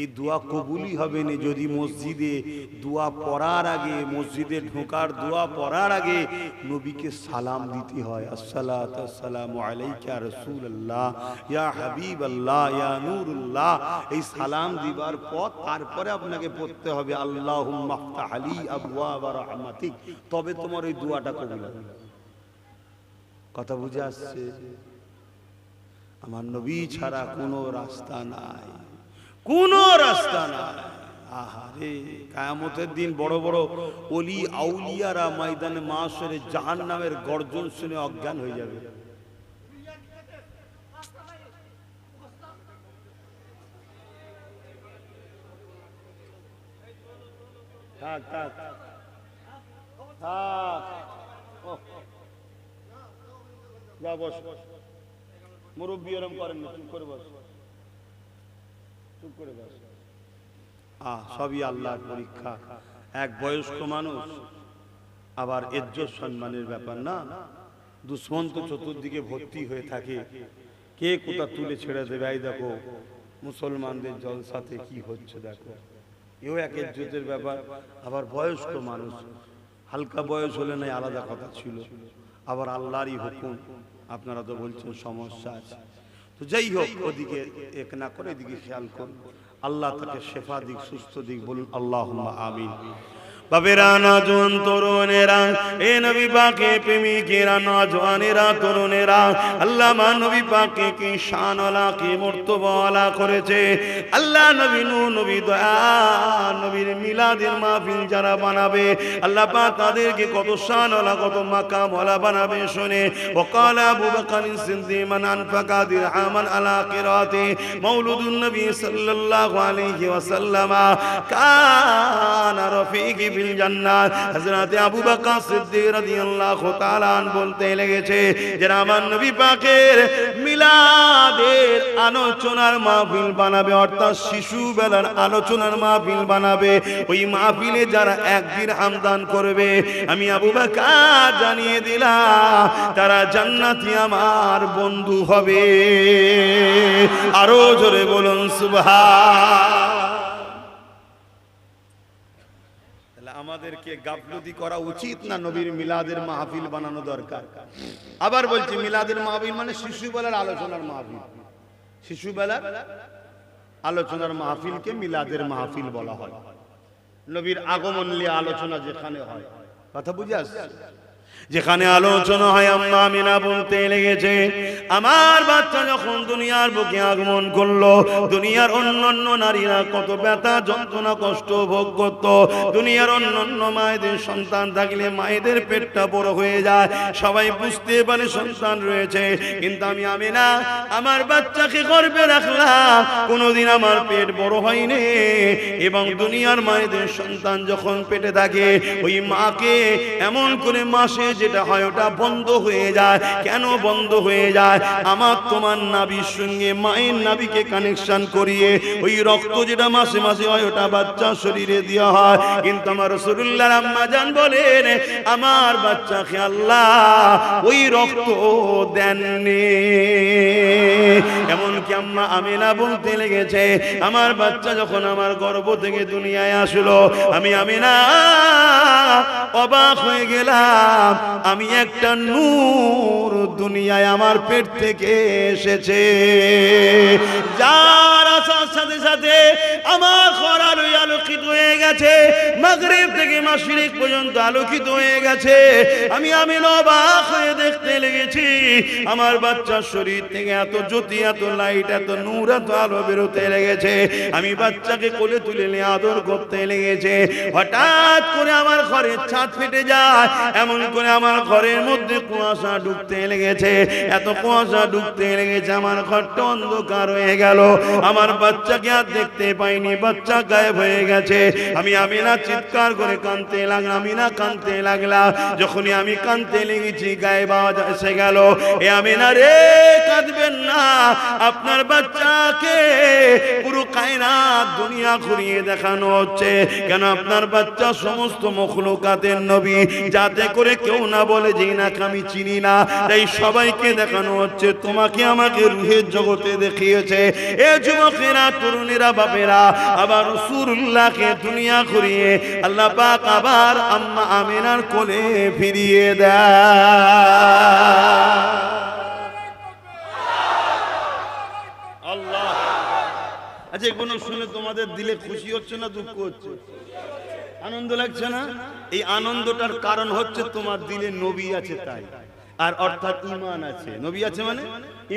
এই দোয়া কবুলই হবে না যদি মসজিদে দোয়া পড়ার আগে, মসজিদে ঢোকার দোয়া পড়ার আগে নবীকে সালাম দিতে হয়। আসসালাতু আসসালামু আলাইকা রাসূলুল্লাহ, ইয়া হাবিবাল্লাহ, ইয়া নূরুল্লাহ। এই সালাম দিবার পর তারপরে আপনাকে পড়তে হবে আল্লাহুম্মা ইফতাহ আলী আবওয়াব রাহমাতিক। তবে তোমার ওই দোয়াটা কবুল হবে। কথা বুঝে আসছে? আমার নবী ছাড়া কোনো রাস্তা নাই, কোনো রাস্তা নাই। আহারে, কিয়ামতের দিন বড় বড় ওলি আউলিয়ারা ময়দানে মাশরে জাহান্নামের গর্জন শুনে অজ্ঞান হয়ে যাবে। থাক থাক থাক, যা বস। মুরব্বী এরম করেন না, চুপ করে বস, চুপ করে বস। সবই আল্লাহর পরীক্ষা। এক বয়স্ক মানুষ, আবার ইজ্জত সম্মানের ব্যাপার না। দুশ্মন তো চতুর্দিকে ভর্তি হয়ে থাকে, কে কোথা তুলে ছেড়ে দেবে। এই দেখো মুসলমানদের জলসাতে কি হচ্ছে, দেখো এও এক ইজ্জতের ব্যাপার। আবার বয়স্ক মানুষ, হালকা বয়স হলে নাই আলাদা কথা ছিল, আবার আল্লাহরই হুকুম। আপনারা তো বলছেন সমস্যা আছে, তো যাই হোক, ওদিকে এক না করে এদিকে খেয়াল করুন। আল্লাহ তাকে শেফা দিক, সুস্থ দিক, বলুন আল্লাহুম্মা আমিন। বাবেরা, নওজোয়ান তরুণেরা, এ নবী পাকে প্রেমিকেরা, নওজোয়ানেরা, তরুণেরা, আল্লাহ মা নবী পাকে কি শানওয়ালা, কি মর্তবাওয়ালা করেছে। আল্লাহ নবী নূর নবী দয়া নবীর মিলাদের মাহফিল যারা বানাবে, আল্লাহ পাক তাদেরকে কত শানওয়ালা, কত মাকামওয়ালা বানাবে শুনে। ওয়াকাল আবু বকর সিদ্দিক মান আনফাকা দিরহামান আলা কিরাতি মাউলুদুন নবী সাল্লাল্লাহু আলাইহি ওয়াসাল্লাম কানা রফিকি ফিল জান্নাত। হযরত আবু বকর সিদ্দিক রাদিয়াল্লাহু তাআলা বলতে লেগেছে, যারা আমার নবী পাকের মিলাদের আলোচনার মাহফিল বানাবে, অর্থাৎ শিশু বেলার আলোচনার মাহফিল বানাবে, ওই মাহফিলে যারা এক দিরহাম দান করবে, আমি আবু বকর জানিয়ে দিলাম তারা জান্নাতি আমার বন্ধু হবে। আরো জোরে বলুন সুবহান। আমাদেরকে গাফলতি করা উচিত না, নবীর মিলাদের মাহফিল বানানো দরকার। আবার বলছি, মিলাদের মাহফিল মানে শিশুবেলার আলোচনার মাহফিল। শিশুবেলার আলোচনার মাহফিলকে মিলাদের মাহফিল বলা হয়। নবীর আগমন নিয়ে আলোচনা যেখানে হয়, কথা বুঝে আসছে? যেখানে আলোচনা হয়, আম্মা আমিনা বলতে লেগেছে, আমার বাচ্চা যখন দুনিয়ার বুকে আগমন করলো, দুনিয়ার অন্যান্য নারীরা কত ব্যথা যন্ত্রণা কষ্ট ভোগ করত। দুনিয়ার অন্যান্য মায়েদের সন্তান থাকলে মায়েদের পেটটা বড় হয়ে যায়, সবাই বুঝতে পারে সন্তান রয়েছে, কিন্তু আমি আমিনা আমার বাচ্চাকে গর্ভে রাখলাম, কোনোদিন আমার পেট বড় হয়নি। এবং দুনিয়ার মায়েদের সন্তান যখন পেটে থাকে, ওই মাকে এমন করে মাসে যেটা হয় ওটা বন্ধ হয়ে যায়। কেন বন্ধ হয়ে যায়? আমার তোমার নাভির সঙ্গে মায়ের নাভিকে কানেকশন করিয়ে ওই রক্ত যেটা মাসে মাসে হয় ওটা বাচ্চার শরীরে দেওয়া হয়। কিন্তু আমার রাসূলুল্লাহ আম্মা জান বলেন, আমার বাচ্চাকে আল্লাহ ওই রক্ত দেননি। এমনকি আম্মা আমিনা বলতে লেগেছে, আমার বাচ্চা যখন আমার গর্ভ থেকে দুনিয়ায় আসলো, আমি আমিনা অবাক হয়ে গেলাম, আমি একটা নূর দুনিয়ায় আমার পেট থেকে এসেছে, যার আসার সাথে সাথে আমার ঘর আলোকিত হয়ে গেছে, মাগরিব থেকে মাশরিক পর্যন্ত আলোকিত হয়ে গেছে। আমি অবাক হয়ে দেখতে লেগেছি, আমার বাচ্চার শরীর থেকে এত জ্যোতি, এত লাইট, এত নূর, এত আলো বেরোতে লেগেছে। আমি বাচ্চাকে কোলে তুলে নিয়ে আদর করতে লেগেছে। হঠাৎ করে আমার ঘরের ছাদ ফেটে যায়, এমন করে আমার ঘরের মধ্যে কুয়াশা ঢুকতে লেগেছে, এত কুয়াশা ঢুকতে লেগেছে, আমার ঘরটা অন্ধকার হয়ে গেল। আমার বাচ্চাকে আর দেখতে পাইনি, বাচ্চা গায়েব হয়ে গেছে। আমি আমিনা চিৎকার করে কাঁদতে লাগলাম, আমিনা কাঁদতে লাগলাম। যখনই আমি কাঁদতে লেগেছি, গায়েব আওয়াজ এসে গেল, এ আমিনা রে, কাঁদবেন না, আপনার বাচ্চাকে পুরো কায়নাত দুনিয়া ঘুরিয়ে দেখানো হচ্ছে। কেন? আপনার বাচ্চা সমস্ত মখলুকাতের নবী, যাতে করে কেউ না বলে যে নাকি আমি চিনি না, তাই সবাইকে দেখানো হচ্ছে, তোমাকে আমাকে রূহের জগতে দেখিয়েছে। এ যুবকেরা, তরুণেরা, বাপেরা, আবার রাসূলুল্লাহকে দুনিয়া ঘুরিয়ে আল্লাহ পাক আবার আম্মা আমিনার কোলে ফিরিয়ে দেয়। আল্লাহ, আচ্ছা এগুলো শুনে তোমাদের দিলে খুশি হচ্ছে না দুঃখ হচ্ছে? আনন্দ লাগছে না? এই আনন্দটার কারণ হচ্ছে তোমার দিলে নবী আছে তাই। আর অর্থাৎ ঈমান আছে। নবী আছে মানে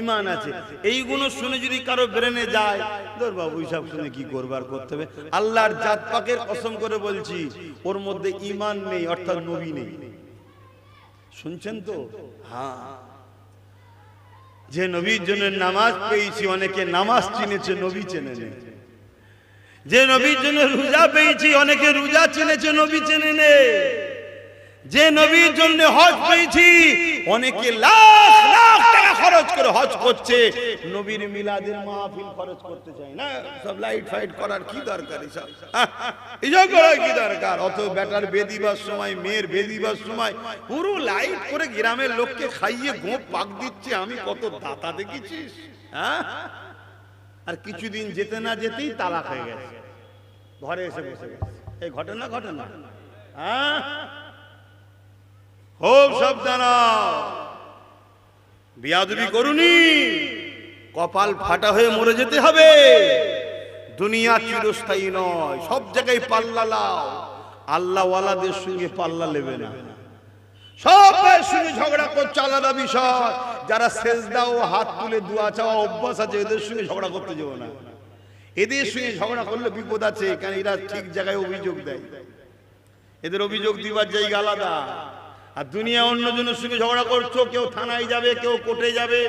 ঈমান আছে। এইগুলো শুনে যদি কারো ব্রেনে যায়, ধর বাবু হিসাব শুনে কি করবার করতে হবে। আল্লাহর জাত পাকের কসম করে বলছি, ওর মধ্যে ঈমান নেই, অর্থাৎ নবী নেই। শুনছেন তো? হ্যাঁ, যে নবীর জন্য নামাজ পেয়েছি, অনেকে নামাজ চিনেছে, নবী চেনে নেই। যে নবীর জন্য রোজা পেয়েছি, অনেকে রোজা চিনেছে, নবী চেনে নেই। যে নবীর জন্য হজ পেয়েছি, অনেকে লাখ লাখ টাকা খরচ করে হজ করছে, নবীর মিলাদের মাহফিল খরচ করতে চায় না। সব লাইট ফাইট করার কি দরকার? এসব করার কি দরকার? অত বেটার বেদিবার সময়, মেয়ের বেদিবার সময় পুরো লাইট করে গ্রামের লোককে খাইয়ে গোপ পাক দিচ্ছে। আমি কত দাতা দেখেছিস? হ্যাঁ, আর কিছুদিন যেতে না যেতেই তালাক হয়ে গেছে, ঘরে এসে বসে গেছে। এই ঘটনা ঘটনা। হ্যাঁ, খুব সাবধান, বিয়াদবি করুনি, কপাল ফাটা হয়ে মরে যেতে হবে। দুনিয়া চিরস্থায়ী নয়, সব জায়গায় পাল্লা লাও। আল্লাহ ওয়ালাদের সঙ্গে পাল্লা নেবে না। সবার সঙ্গে ঝগড়া করছে আলাদা বিষয়। যারা সেজদা ও হাত তুলে দোয়া চাওয়া অভ্যাস আছে, এদের সঙ্গে ঝগড়া করতে যাবো না। এদের সঙ্গে ঝগড়া করলে বিপদ আছে, কারণ এরা ঠিক জায়গায় অভিযোগ দেয়। এদের অভিযোগ দিবার জায়গা আলাদা। আর দুনিয়া অন্যজনের সঙ্গে ঝগড়া করছো, কেউ থানায় যাবে, কেউ কোর্টে যাবে,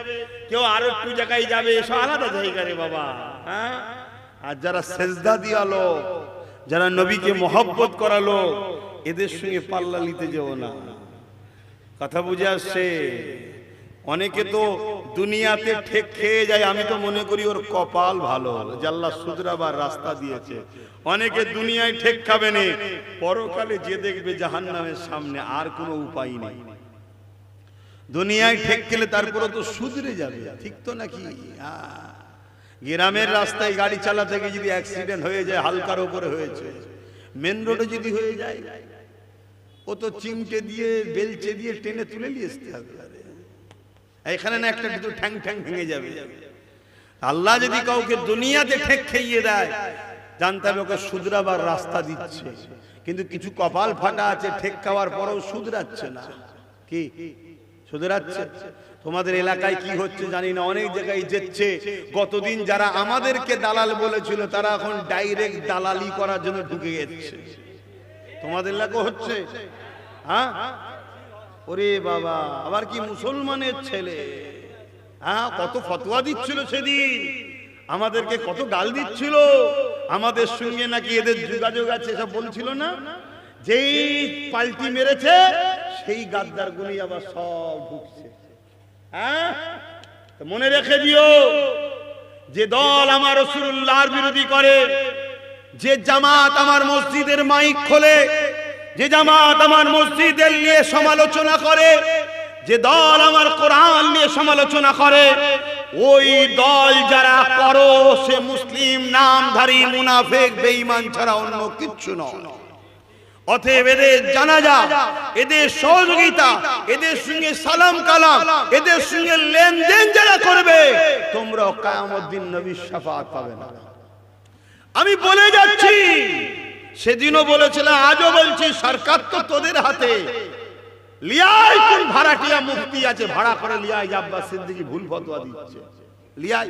কেউ আরো একটু জায়গায় যাবে, এসব আলাদা জায়গা রে বাবা। হ্যাঁ, আর যারা সেজদা দিয়ালো, যারা নবীকে মহব্বত করালো, এদের সঙ্গে পাল্লা নিতে যাও না। কথা বুঝে আসছে? অনেকে তো দুনিয়াতে ঠেক খেয়ে যায়, আমি তো মনে করি ওর কপাল ভালো, যে আল্লাহ শুধরাবার রাস্তা দিয়েছে। অনেকে দুনিয়ায় ঠেক খাবে না, পরকালে যে দেখবে জাহান্নামের সামনে, আর কোনো উপায় নেই। দুনিয়ায় ঠেক খেলে তারপরে তো শুধরে যাবে, ঠিক তো নাকি? গ্রামের রাস্তায় গাড়ি চালাতে গিয়ে যদি অ্যাক্সিডেন্ট হয়ে যায়, হালকার উপরে হয়েছে, মেন রোডে যদি হয়ে যায়, ও তো চিমটে দিয়ে বেলচে দিয়ে টেনে তুলে নিয়ে আসতে হবে। এখানে না একটা দুটো ঠ্যাং ঠ্যাং ভেঙে যাবে। আল্লাহ যদি কাউকে দুনিয়াতে ঠেক খাইয়ে দেয়, জানতে হবে ওকে শুধরাবার রাস্তা দিচ্ছে। কিন্তু কিছু কপাল ফাটা আছে, ঠেক খাওয়ার পরেও শুধরাচ্ছে না। কি শুধরাচ্ছে? তোমাদের এলাকায় কি হচ্ছে জানি না, অনেক জায়গায় যেচ্ছে। গতদিন যারা আমাদেরকে দালাল বলেছিল, তারা এখন ডাইরেক্ট দালালি করার জন্য ঢুকে যাচ্ছে। তোমাদের এলাকা হচ্ছে? হ্যাঁ, ওরে বাবা, আবার কি মুসলমানের ছেলে? হ্যাঁ, কত ফতোয়া দিচ্ছিল সেদিন, আমাদেরকে কত গাল দিচ্ছিল। আমাদের সঙ্গে নাকি এদের যোগাযোগ আছে, সব বলছিল না? যেই পাল্টি মেরেছে, সেই গাদ্দার গুলি আবার সব ঢুকছে। হ্যাঁ, মনে রেখে দিও, যে দল আমার রাসূলুল্লাহর বিরোধী করে, যে জামাত আমার মসজিদের মাইক খোলে, যে জামাত আমার মসজিদের নিয়ে সমালোচনা করে, যে দল আমার কোরআন নিয়ে সমালোচনা করে, ওই দল যারা করো, সে মুসলিম নামধারী মুনাফিক বেঈমান ছাড়া অন্য কিচ্ছু নয়। অতএব এদের জানাজা, এদের সহযোগিতা, এদের সঙ্গে সালাম কালাম, এদের সঙ্গে লেনদেন যারা করবে, তোমরা কিয়ামত দিন নবীর শাফাআত পাবে না। আমি বলে যাচ্ছি, সেদিনও বলেছিলাম, আজও বলছি, সরকার তো তোদের হাতে। লিয়াই কোন ভাড়াটিয়া মুফতি আছে, ভাড়া করে লিয়াই। আব্বাস সিদ্দিকী ভুল ফতোয়া দিচ্ছে, লিয়াই।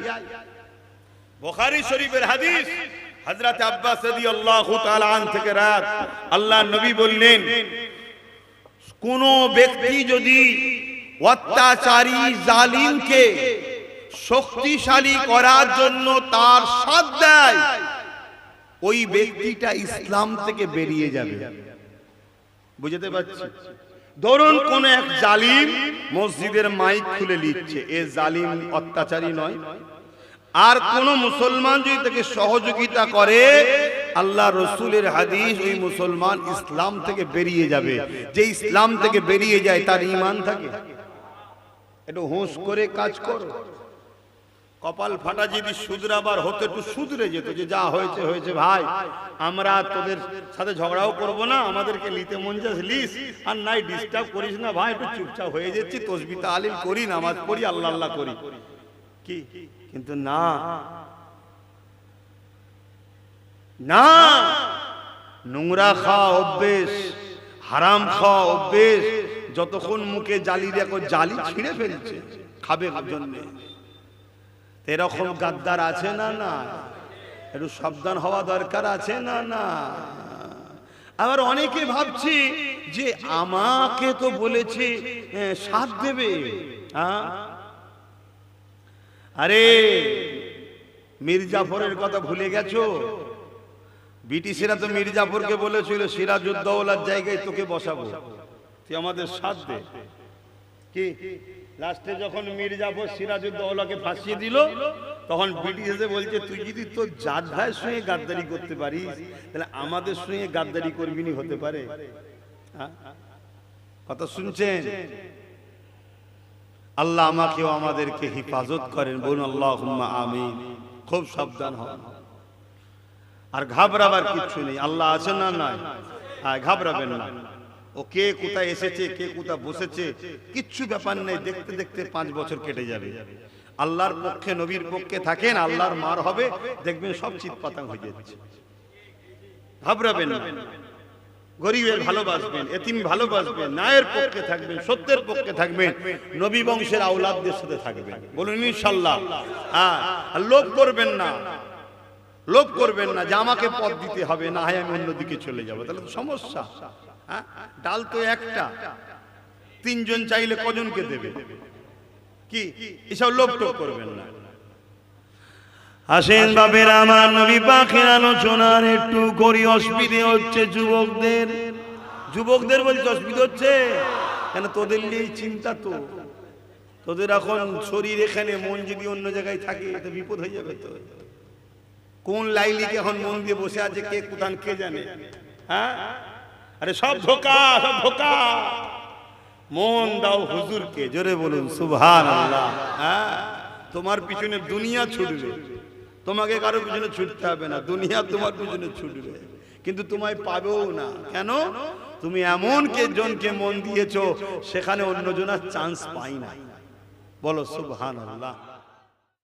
বুখারী শরীফের হাদিস, হযরত আব্বাস রাদিয়াল্লাহু তাআলা আন থেকে রাত, আল্লাহর নবী বললেন, কোন ব্যক্তি যদি অত্যাচারী জালিমকে শক্তিশালী করার জন্য তার সাথ দেয়, ওই ব্যক্তিটা ইসলাম থেকে বেরিয়ে যাবে। বুঝতে পারছি? ধরুন কোন এক জালিম মসজিদের মাইক খুলে নিচ্ছে, এ জালিম অত্যাচারী নয়? আর কোন মুসলমান যদি তাকে সহযোগিতা করে, আল্লাহ রসুলের হাদিস, ওই মুসলমান ইসলাম থেকে বেরিয়ে যাবে। যে ইসলাম থেকে বেরিয়ে যায়, তার ঈমান থাকে। একটু হোশ করে কাজ করো। কপাল ফাটা যদি শুধরাবার হতো, একটু শুধরে যেত, যে যা হয়েছে হয়েছে ভাই, আমরা তোদের সাথে ঝগড়াও করব না, আমাদেরকে নিতে মন যাচ্ছে লিস, আর নাই ডিস্টার্ব করিস না ভাই, একটু চুপচাপ হয়ে যাচ্ছি, তসবিহ তাহলিল করি, নামাজ পড়ি, আল্লাহ আল্লাহ করি। কি? কিন্তু না, না, নোংরা খাওয়া অভ্যেস, হারাম খাওয়া অভ্যেস, যতক্ষণ মুখে জালি দেখো জালি ছিঁড়ে ফেলছে খাবে জন্য। এরকম গাদ্দার আছে না না? একটু সাবধান হওয়া দরকার আছে না না? আবার অনেকে ভাবছি যে আমাকে তো বলেছে সাথ দেবে। আরে মীর জাফরের কথা ভুলে গেছো? ব্রিটিশরা তো মীর জাফরকে বলেছিল সিরাজউদ্দৌলার জায়গায় তোকে বসাবো, তুই আমাদের সাথ দে। কি লাস্টে যখন মীর জাফর সিরাজউদ্দৌলাকে ফাঁসিয়ে দিল, তখন ব্রিটিশে বলছে তুই যদি তোর জাত ভাইয়ের সঙ্গে গাদ্দারি করতে পারিস তাহলে আমাদের সঙ্গে গাদ্দারি করবি নি হতে পারে? কথা শুনছেন? আল্লাহ আমাকেও আমাদেরকে হেফাজত করেন, বলুন আল্লাহুম্মা আমিন। খুব সাবধান হন, আর ঘাবড়াবার কিছু নেই। আল্লাহ আছেন না নাই? ঘাবড়াবেন না। ও কে কোথায় এসেছে, কে কোথায় বসেছে, কিচ্ছু ব্যাপার নেই। দেখতে দেখতে 5 বছর কেটে যাবে। আল্লাহর পক্ষে নবীর পক্ষে থাকেন, আল্লাহর মার হবে, দেখবেন সব চিৎপাতাং হয়ে যাচ্ছে। ঘাবড়াবেন না। গরিবের ভালোবাসবেন, এতিম ভালোবাসবেন, ন্যায়ের পক্ষে থাকবেন, সত্যের পক্ষে থাকবেন, নবী বংশের আওলাদদের সাথে থাকবেন। বলুন ইনশাআল্লাহ। আর লোভ করবেন না, লোভ করবেন না যে আমাকে পদ দিতে হবে, না হয় আমি অন্যদিকে চলে যাবো, তাহলে তো সমস্যা। ডাল তো একটা, 3 জন চাইলে কজনকে দেবে? কি এসব লোভ টোভ করবেন না। আসেন বাবের আমার, নবী পাকের আলোচনার একটু করি। অসুবিধে হচ্ছে যুবকদের। যুবকদের বলছে অসুবিধা হচ্ছে কেন? তোদের নিয়ে চিন্তা তো। তোদের এখন শরীর এখানে, মন যদি অন্য জায়গায় থাকে তো বিপদ হয়ে যাবে। তো কোন লাইলিকে এখন মন দিয়ে বসে আছে কে কোথান কে জানে? আরে সব ধোঁকা, সব ধোঁকা। মন দাও হুজুরকে, জোরে বলুন সুবহানাল্লাহ। তোমার পিছনে দুনিয়া ছুটবে, তোমাকে কারো পিছনে ছুটতে হবে না, দুনিয়া তোমার পিছনে ছুটবে, কিন্তু তোমায় পাবেও না। কেন? তুমি এমন কে জনকে মন দিয়েছো সেখানে অন্যজনের চান্স পাই না। বলো সুবহানাল্লাহ।